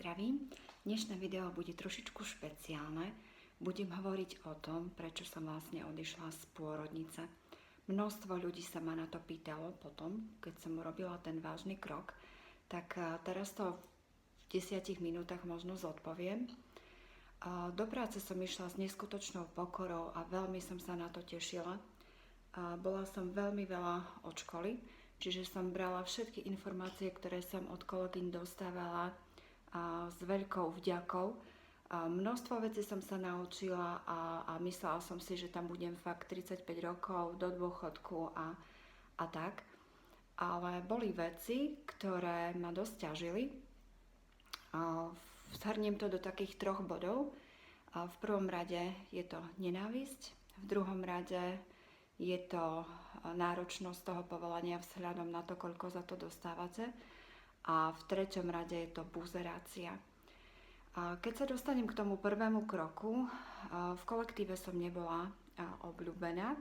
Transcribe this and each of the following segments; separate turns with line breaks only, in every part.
zdravím. Dnešné video bude trošičku špeciálne. Budem hovoriť o tom, prečo som vlastne odišla z pôrodnice. Množstvo ľudí sa ma na to pýtalo potom, keď som urobila ten vážny krok. Tak teraz to v 10 minútach možno zodpoviem. Do práce som išla s neskutočnou pokorou a veľmi som sa na to tešila. Bola som veľmi veľa od školy, čiže som brala všetky informácie, ktoré som od kolegyň dostávala s veľkou vďakou. Množstvo vecí som sa naučila a myslela som si, že tam budem fakt 35 rokov do dôchodku a tak. Ale boli veci, ktoré ma dosť ťažili. Zhrniem to do takých 3 bodov. V prvom rade je to nenávisť, v druhom rade je to náročnosť toho povolania vzhľadom na to, koľko za to dostávate. A v treťom rade je to buzerácia. Keď sa dostanem k tomu prvému kroku, v kolektíve som nebola obľúbená.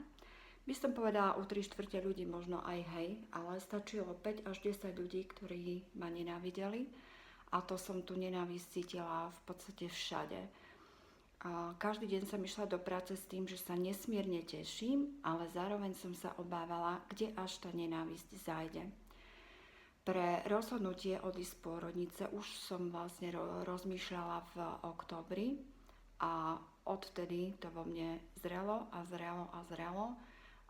By som povedala u 3/4 ľudí možno aj hej, ale stačilo 5 až 10 ľudí, ktorí ma nenávideli. A to som tu nenávisť cítila v podstate všade. Každý deň som išla do práce s tým, že sa nesmierne teším, ale zároveň som sa obávala, kde až tá nenávisť zájde. Pre rozhodnutie odísť z pôrodnice už som vlastne rozmýšľala v októbri a odtedy to vo mne zrelo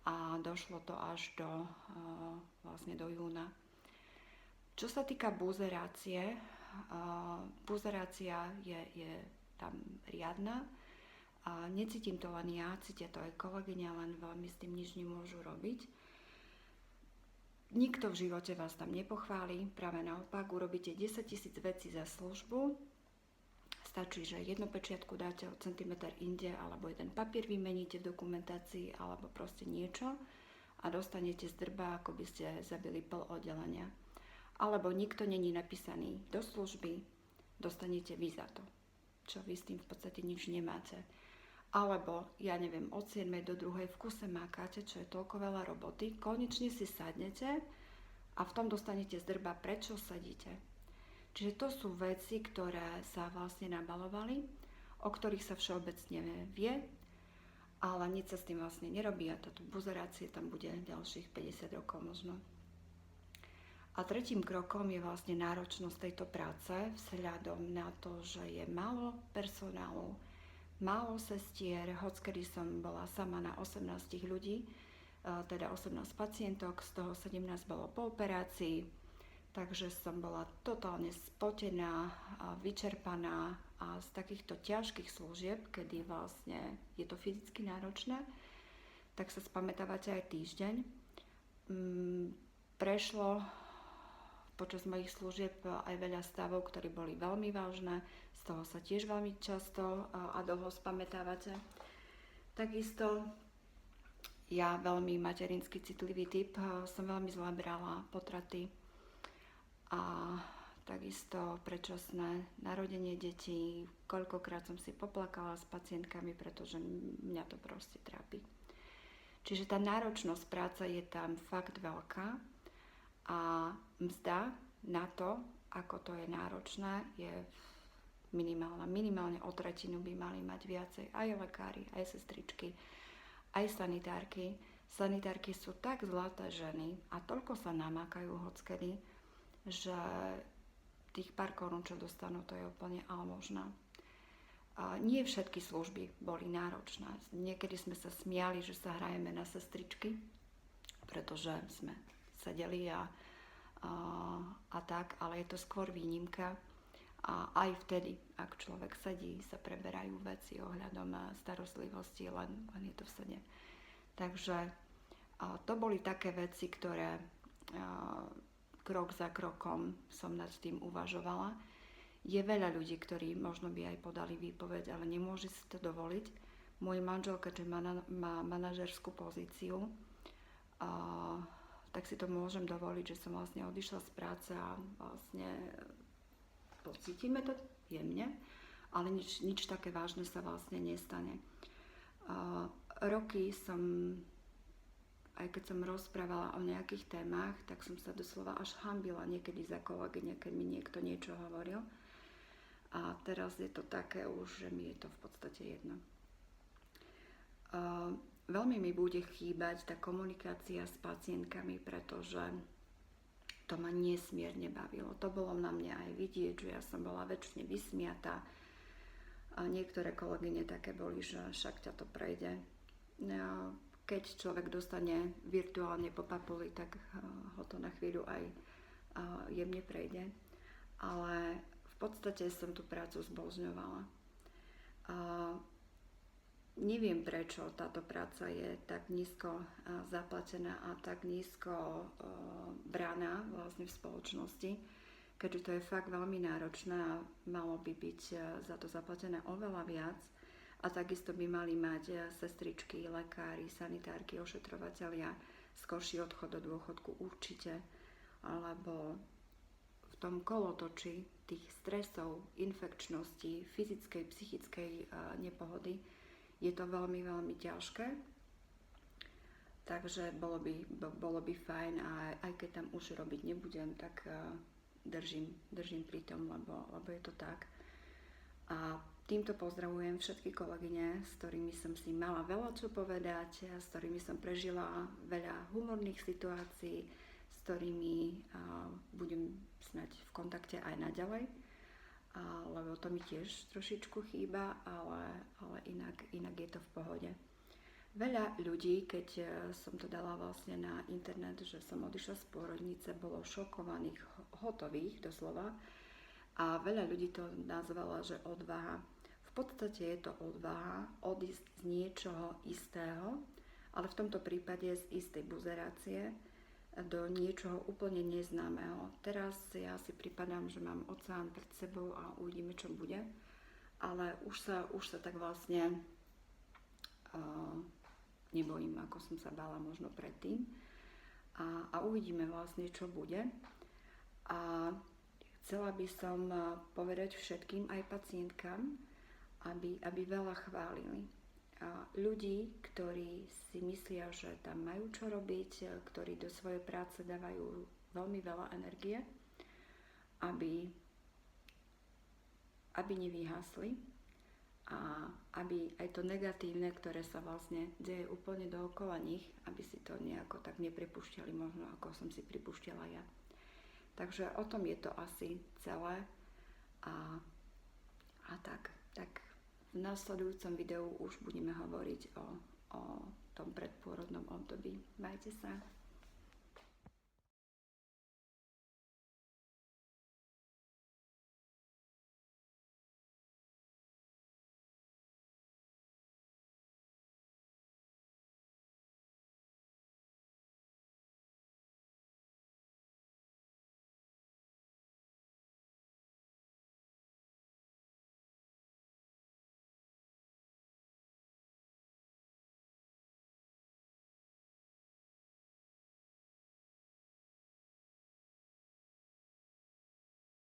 a došlo to až do júna. Čo sa týka buzerácie, buzerácia je tam riadna. Necítim to len ja, cítia to aj kolegyňa, len veľmi s tým nič nemôžu robiť. Nikto v živote vás tam nepochváli, práve naopak, urobíte 10 000 vecí za službu. Stačí, že jednu pečiatku dáte o centimeter inde, alebo jeden papier vymeníte v dokumentácii, alebo proste niečo a dostanete zdrba, ako by ste zabili pol oddelenia. Alebo nikto není napísaný do služby, dostanete vy za to, čo vy s tým v podstate nič nemáte. Alebo, ja neviem, od 7 do 2 v kuse mákate, čo je toľko veľa roboty, konečne si sadnete a v tom dostanete zdrba, prečo sedíte. Čiže to sú veci, ktoré sa vlastne nabalovali, o ktorých sa všeobecne vie, ale nič sa s tým vlastne nerobí a táto buzerácie tam bude ďalších 50 rokov možno. A tretím krokom je vlastne náročnosť tejto práce vzhľadom na to, že je málo personálu, málo sestier, hockedy som bola sama na 18 ľudí, teda 18 pacientok, z toho 17 bolo po operácii, takže som bola totálne spotená, vyčerpaná a z takýchto ťažkých služieb, kedy vlastne je to fyzicky náročné, tak sa spamätávate aj týždeň. Prešlo počas mojich služieb aj veľa stavov, ktoré boli veľmi vážne, z toho sa tiež veľmi často a dlho spamätávate. Takisto ja veľmi materinsky citlivý typ, som veľmi zle brala potraty a takisto predčasné narodenie detí. Koľkokrát som si poplakala s pacientkami, pretože mňa to proste trápi. Čiže tá náročnosť práce je tam fakt veľká. A mzda na to, ako to je náročné, je minimálna. Minimálne o tretinu by mali mať viacej aj lekári, aj sestričky, aj sanitárky. Sanitárky sú tak zlaté ženy a toľko sa namákajú hockedy, že tých pár korún, čo dostanú, to je úplne almožná. Nie všetky služby boli náročné. Niekedy sme sa smiali, že sa hrajeme na sestričky, pretože sme sedeli a tak, ale je to skôr výnimka. A aj vtedy, ak človek sedí, sa preberajú veci ohľadom starostlivosti, len je to v sede. Takže to boli také veci, ktoré krok za krokom som nad tým uvažovala. Je veľa ľudí, ktorí možno by aj podali výpoveď, ale nemôže si to dovoliť. Môj manžel, keďže má manažerskú pozíciu, tak si to môžem dovoliť, že som vlastne odišla z práce a vlastne pocítime to jemne, ale nič také vážne sa vlastne nestane. Roky som, aj keď som rozprávala o nejakých témach, tak som sa doslova až hanbila niekedy za kolegyne, keď mi niekto niečo hovoril. A teraz je to také už, že mi je to v podstate jedno. Veľmi mi bude chýbať tá komunikácia s pacientkami, pretože to ma nesmierne bavilo. To bolo na mňa aj vidieť, že ja som bola väčšine vysmiatá. A niektoré kolegyne také boli, že však ťa to prejde. Keď človek dostane virtuálne po papuli, tak ho to na chvíľu aj jemne prejde. Ale v podstate som tú prácu zbožňovala. Neviem, prečo táto práca je tak nízko zaplatená a tak nízko braná vlastne v spoločnosti, keďže to je fakt veľmi náročné a malo by byť za to zaplatené oveľa viac. A takisto by mali mať sestričky, lekári, sanitárky, ošetrovatelia skorší odchod do dôchodku určite, alebo v tom kolotoči tých stresov, infekčnosti, fyzickej, psychickej nepohody je to veľmi, veľmi ťažké. Takže bolo by fajn, a aj keď tam už robiť nebudem, tak držím pri tom, lebo je to tak. A týmto pozdravujem všetky kolegyne, s ktorými som si mala veľa čo povedať, s ktorými som prežila veľa humorných situácií, s ktorými budem snáď v kontakte aj naďalej, lebo to mi tiež trošičku chýba, ale inak je to v pohode. Veľa ľudí, keď som to dala vlastne na internet, že som odišla z pôrodnice, bolo šokovaných, hotových doslova, a veľa ľudí to nazvala, že odvaha. V podstate je to odvaha odísť z niečoho istého, ale v tomto prípade z istej buzerácie do niečoho úplne neznámeho. Teraz ja si pripadám, že mám oceán pred sebou a uvidíme, čo bude, ale už sa tak vlastne nebojím, ako som sa bála možno predtým, a uvidíme vlastne, čo bude. A chcela by som povedať všetkým, aj pacientkám, aby veľa chválili. Ľudí, ktorí si myslia, že tam majú čo robiť, ktorí do svojej práce dávajú veľmi veľa energie, aby nevyhasli, a aby aj to negatívne, ktoré sa vlastne deje úplne dookola nich, aby si to nejako tak nepripúšťali, možno ako som si pripúšťala ja. Takže o tom je to asi celé, a tak v nasledujúcom videu už budeme hovoriť o tom predpôrodnom období. Majte sa.